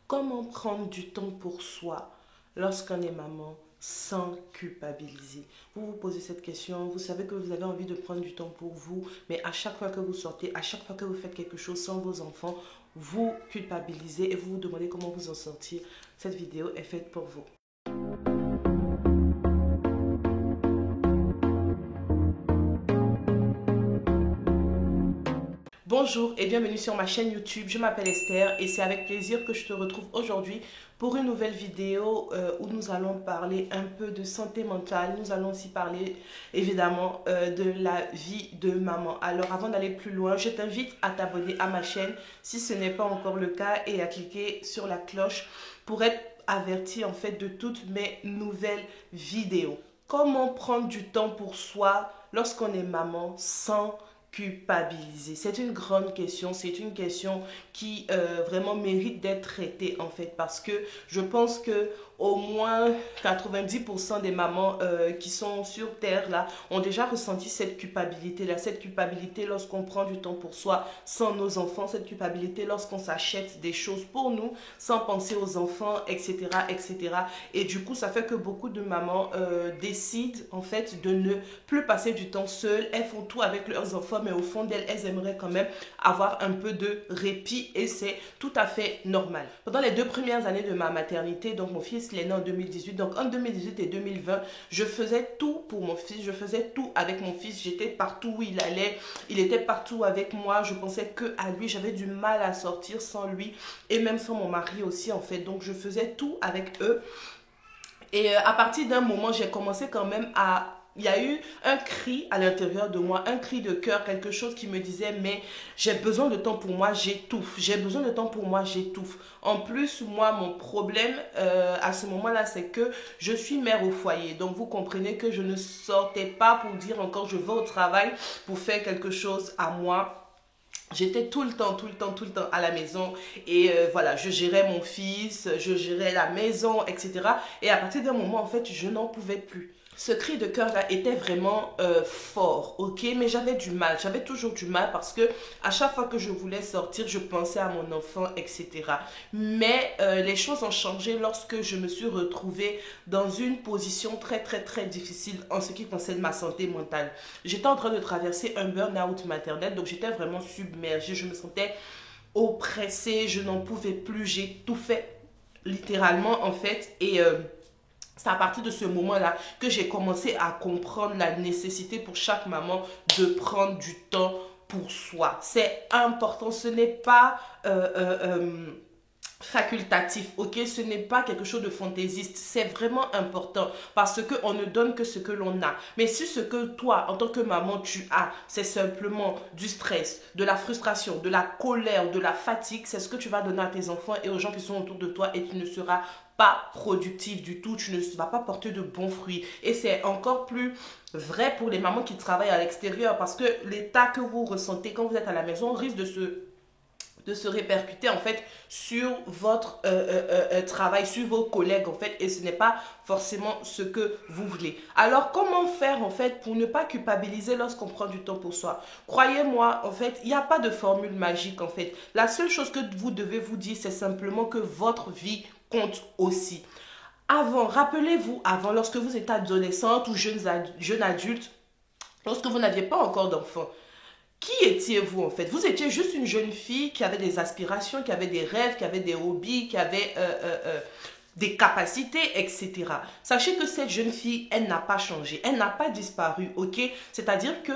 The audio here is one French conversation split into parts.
Comment prendre du temps pour soi lorsqu'on est maman sans culpabiliser? Vous vous posez cette question, vous savez que vous avez envie de prendre du temps pour vous, mais à chaque fois que vous sortez, à chaque fois que vous faites quelque chose sans vos enfants, vous culpabilisez et vous vous demandez comment vous en sortir. Cette vidéo est faite pour vous. Bonjour et bienvenue sur ma chaîne YouTube, je m'appelle Esther et c'est avec plaisir que je te retrouve aujourd'hui pour une nouvelle vidéo où nous allons parler un peu de santé mentale. Nous allons aussi parler évidemment de la vie de maman. Alors avant d'aller plus loin, je t'invite à t'abonner à ma chaîne si ce n'est pas encore le cas et à cliquer sur la cloche pour être averti en fait de toutes mes nouvelles vidéos. Comment prendre du temps pour soi lorsqu'on est maman sans culpabiliser? C'est une grande question, c'est une question qui vraiment mérite d'être traitée en fait parce que je pense que au moins 90% des mamans qui sont sur terre là ont déjà ressenti cette culpabilité là, cette culpabilité lorsqu'on prend du temps pour soi sans nos enfants, cette culpabilité lorsqu'on s'achète des choses pour nous sans penser aux enfants, etc., etc. Et du coup ça fait que beaucoup de mamans décident en fait de ne plus passer du temps seules. Elles font tout avec leurs enfants mais au fond d'elles, elles aimeraient quand même avoir un peu de répit et c'est tout à fait normal. Pendant les 2 premières années de ma maternité, donc mon fils il est né en 2018, donc en 2018 et 2020, je faisais tout pour mon fils, je faisais tout avec mon fils, j'étais partout où il allait, il était partout avec moi, je pensais que à lui, j'avais du mal à sortir sans lui et même sans mon mari aussi en fait, donc je faisais tout avec eux. Et à partir d'un moment, j'ai commencé quand même à... Il y a eu un cri à l'intérieur de moi, un cri de cœur, quelque chose qui me disait, mais j'ai besoin de temps pour moi, j'étouffe. J'ai besoin de temps pour moi, j'étouffe. En plus, moi, mon problème à ce moment-là, c'est que je suis mère au foyer. Donc, vous comprenez que je ne sortais pas pour dire encore, je vais au travail pour faire quelque chose à moi. J'étais tout le temps à la maison et voilà, je gérais mon fils, je gérais la maison, etc. Et à partir d'un moment, en fait, je n'en pouvais plus. Ce cri de cœur là était vraiment fort, ok, mais j'avais du mal, j'avais toujours du mal parce que à chaque fois que je voulais sortir, je pensais à mon enfant, etc. Mais les choses ont changé lorsque je me suis retrouvée dans une position très difficile en ce qui concerne ma santé mentale. J'étais en train de traverser un burn-out maternel, donc j'étais vraiment submergée, je me sentais oppressée, je n'en pouvais plus, j'ai tout fait littéralement en fait et c'est à partir de ce moment-là que j'ai commencé à comprendre la nécessité pour chaque maman de prendre du temps pour soi. C'est important, ce n'est pas facultatif, ok, ce n'est pas quelque chose de fantaisiste, c'est vraiment important parce qu'on ne donne que ce que l'on a. Mais si ce que toi, en tant que maman, tu as, c'est simplement du stress, de la frustration, de la colère, de la fatigue, c'est ce que tu vas donner à tes enfants et aux gens qui sont autour de toi et tu ne seras pas productif du tout, tu ne vas pas porter de bons fruits. Et c'est encore plus vrai pour les mamans qui travaillent à l'extérieur parce que l'état que vous ressentez quand vous êtes à la maison risque de se répercuter en fait sur votre travail, sur vos collègues en fait et ce n'est pas forcément ce que vous voulez. Alors comment faire en fait pour ne pas culpabiliser lorsqu'on prend du temps pour soi? Croyez-moi en fait, il n'y a pas de formule magique en fait. La seule chose que vous devez vous dire c'est simplement que votre vie compte aussi. Avant, rappelez-vous, avant, lorsque vous étiez adolescente ou jeune adulte, lorsque vous n'aviez pas encore d'enfant, qui étiez-vous en fait? Vous étiez juste une jeune fille qui avait des aspirations, qui avait des rêves, qui avait des hobbies, qui avait des capacités, etc. Sachez que cette jeune fille, elle n'a pas changé, elle n'a pas disparu, ok? C'est-à-dire que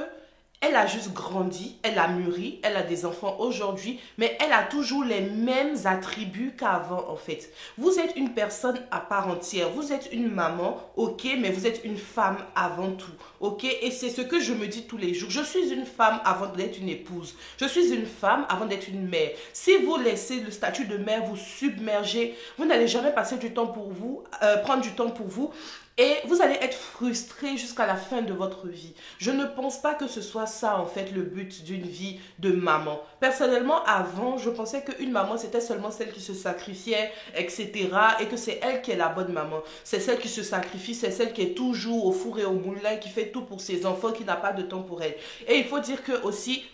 elle a juste grandi, elle a mûri, elle a des enfants aujourd'hui, mais elle a toujours les mêmes attributs qu'avant en fait. Vous êtes une personne à part entière, vous êtes une maman, ok, mais vous êtes une femme avant tout, ok? Et c'est ce que je me dis tous les jours. Je suis une femme avant d'être une épouse. Je suis une femme avant d'être une mère. Si vous laissez le statut de mère vous submerger, vous n'allez jamais passer du temps pour vous, prendre du temps pour vous. Et vous allez être frustré jusqu'à la fin de votre vie. Je ne pense pas que ce soit ça, en fait, le but d'une vie de maman. Personnellement, avant, je pensais qu'une maman, c'était seulement celle qui se sacrifiait, etc. Et que c'est elle qui est la bonne maman. C'est celle qui se sacrifie, c'est celle qui est toujours au four et au moulin, qui fait tout pour ses enfants, qui n'a pas de temps pour elle. Et il faut dire que aussi,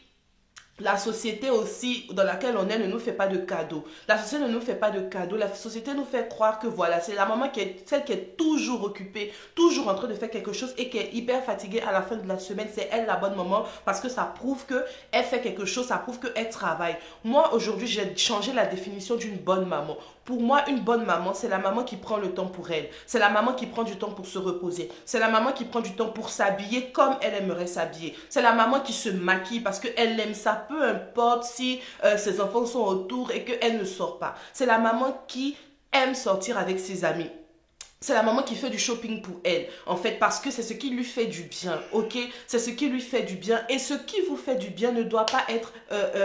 La société aussi dans laquelle on est ne nous fait pas de cadeaux. La société ne nous fait pas de cadeaux. La société nous fait croire que voilà, c'est la maman qui est celle qui est toujours occupée, toujours en train de faire quelque chose et qui est hyper fatiguée à la fin de la semaine. C'est elle la bonne maman parce que ça prouve qu'elle fait quelque chose, ça prouve qu'elle travaille. Moi, aujourd'hui, j'ai changé la définition d'une bonne maman. Pour moi, une bonne maman, c'est la maman qui prend le temps pour elle. C'est la maman qui prend du temps pour se reposer. C'est la maman qui prend du temps pour s'habiller comme elle aimerait s'habiller. C'est la maman qui se maquille parce qu'elle aime ça, peu importe si ses enfants sont autour et qu'elle ne sort pas. C'est la maman qui aime sortir avec ses amis. C'est la maman qui fait du shopping pour elle, en fait, parce que c'est ce qui lui fait du bien, ok? C'est ce qui lui fait du bien. Et ce qui vous fait du bien ne doit pas être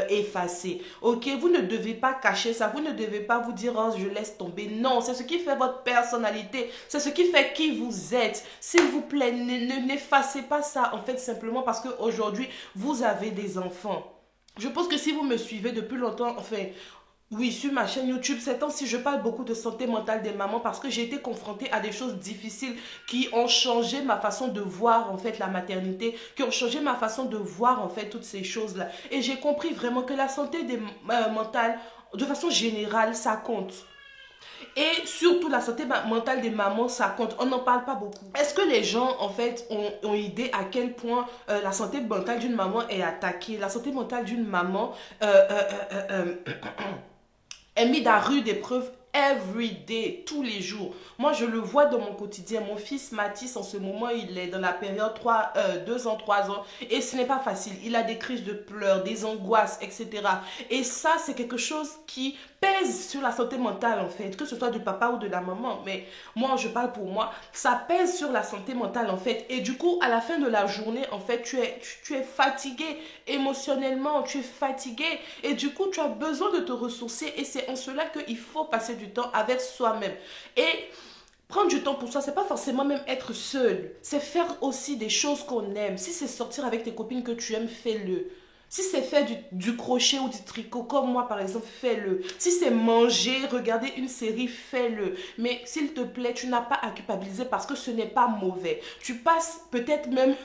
effacé, ok? Vous ne devez pas cacher ça, vous ne devez pas vous dire, oh, je laisse tomber. Non, c'est ce qui fait votre personnalité, c'est ce qui fait qui vous êtes. S'il vous plaît, n'effacez pas ça, en fait, simplement parce qu'aujourd'hui, vous avez des enfants. Je pense que si vous me suivez depuis longtemps, enfin, oui, sur ma chaîne YouTube, ces temps-ci, je parle beaucoup de santé mentale des mamans parce que j'ai été confrontée à des choses difficiles qui ont changé ma façon de voir en fait la maternité, qui ont changé ma façon de voir en fait toutes ces choses-là. Et j'ai compris vraiment que la santé mentale, de façon générale, ça compte. Et surtout la santé mentale des mamans, ça compte. On n'en parle pas beaucoup. Est-ce que les gens, en fait, ont idée à quel point la santé mentale d'une maman est attaquée? La santé mentale d'une maman est mise à rude épreuve every day, tous les jours. Moi, je le vois dans mon quotidien. Mon fils Mathis, en ce moment, il est dans la période 2 ans, 3 ans. Et ce n'est pas facile. Il a des crises de pleurs, des angoisses, etc. Et ça, c'est quelque chose qui pèse sur la santé mentale, en fait. Que ce soit du papa ou de la maman. Mais moi, je parle pour moi. Ça pèse sur la santé mentale, en fait. Et du coup, à la fin de la journée, en fait, tu es fatigué émotionnellement. Tu es fatigué. Et du coup, tu as besoin de te ressourcer. Et c'est en cela qu'il faut passer du temps avec soi-même. Et prendre du temps pour soi, c'est pas forcément même être seul. C'est faire aussi des choses qu'on aime. Si c'est sortir avec tes copines que tu aimes, fais-le. Si c'est faire du crochet ou du tricot, comme moi par exemple, fais-le. Si c'est manger, regarder une série, fais-le. Mais s'il te plaît, tu n'as pas à culpabiliser parce que ce n'est pas mauvais. Tu passes peut-être même,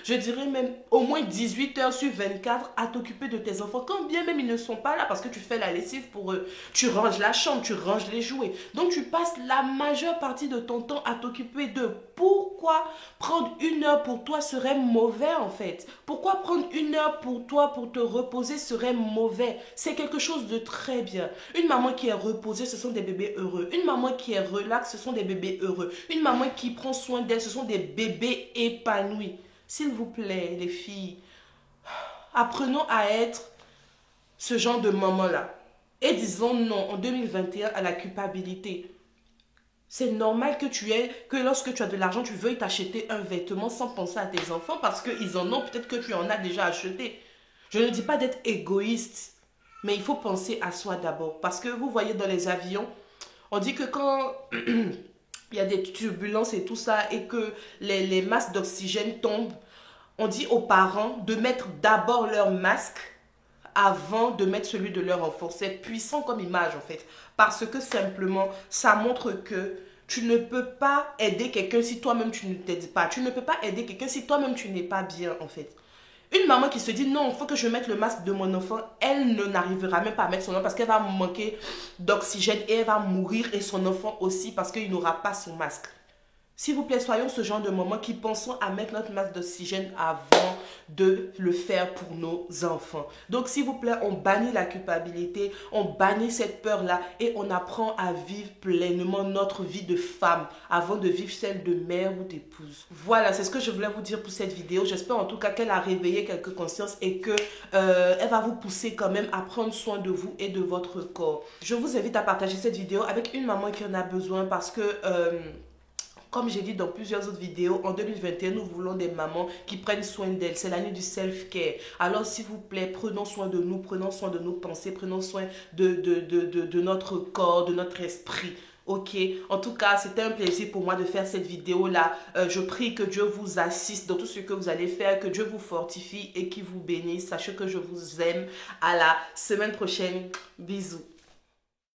je dirais même au moins 18 heures sur 24 à t'occuper de tes enfants. Quand bien même ils ne sont pas là parce que tu fais la lessive pour eux. Tu ranges la chambre, tu ranges les jouets. Donc tu passes la majeure partie de ton temps à t'occuper d'eux. Pourquoi prendre 1 heure pour toi serait mauvais en fait? Pourquoi prendre 1 heure pour toi pour te reposer serait mauvais? C'est quelque chose de très bien. Une maman qui est reposée, ce sont des bébés heureux. Une maman qui est relaxe, ce sont des bébés heureux. Une maman qui prend soin d'elle, ce sont des bébés épanouis. S'il vous plaît, les filles, apprenons à être ce genre de maman-là. Et disons non en 2021 à la culpabilité. C'est normal que lorsque tu as de l'argent, tu veuilles t'acheter un vêtement sans penser à tes enfants parce qu'ils en ont, peut-être que tu en as déjà acheté. Je ne dis pas d'être égoïste, mais il faut penser à soi d'abord. Parce que vous voyez dans les avions, on dit que quand il y a des turbulences et tout ça et que les masques d'oxygène tombent, on dit aux parents de mettre d'abord leur masque avant de mettre celui de leur enfant. C'est puissant comme image en fait. Parce que simplement, ça montre que tu ne peux pas aider quelqu'un si toi-même tu ne t'aides pas. Tu ne peux pas aider quelqu'un si toi-même tu n'es pas bien en fait. Une maman qui se dit non, il faut que je mette le masque de mon enfant, elle n'arrivera même pas à mettre son enfant parce qu'elle va manquer d'oxygène et elle va mourir et son enfant aussi parce qu'il n'aura pas son masque. S'il vous plaît, soyons ce genre de maman qui pensons à mettre notre masque d'oxygène avant de le faire pour nos enfants. Donc, s'il vous plaît, on bannit la culpabilité, on bannit cette peur-là et on apprend à vivre pleinement notre vie de femme avant de vivre celle de mère ou d'épouse. Voilà, c'est ce que je voulais vous dire pour cette vidéo. J'espère en tout cas qu'elle a réveillé quelques consciences et que elle va vous pousser quand même à prendre soin de vous et de votre corps. Je vous invite à partager cette vidéo avec une maman qui en a besoin parce que... comme j'ai dit dans plusieurs autres vidéos, en 2021, nous voulons des mamans qui prennent soin d'elles. C'est l'année du self-care. Alors, s'il vous plaît, prenons soin de nous, prenons soin de nos pensées, prenons soin de notre corps, de notre esprit. Ok, en tout cas, c'était un plaisir pour moi de faire cette vidéo-là. Je prie que Dieu vous assiste dans tout ce que vous allez faire, que Dieu vous fortifie et qu'il vous bénisse. Sachez que je vous aime. À la semaine prochaine. Bisous.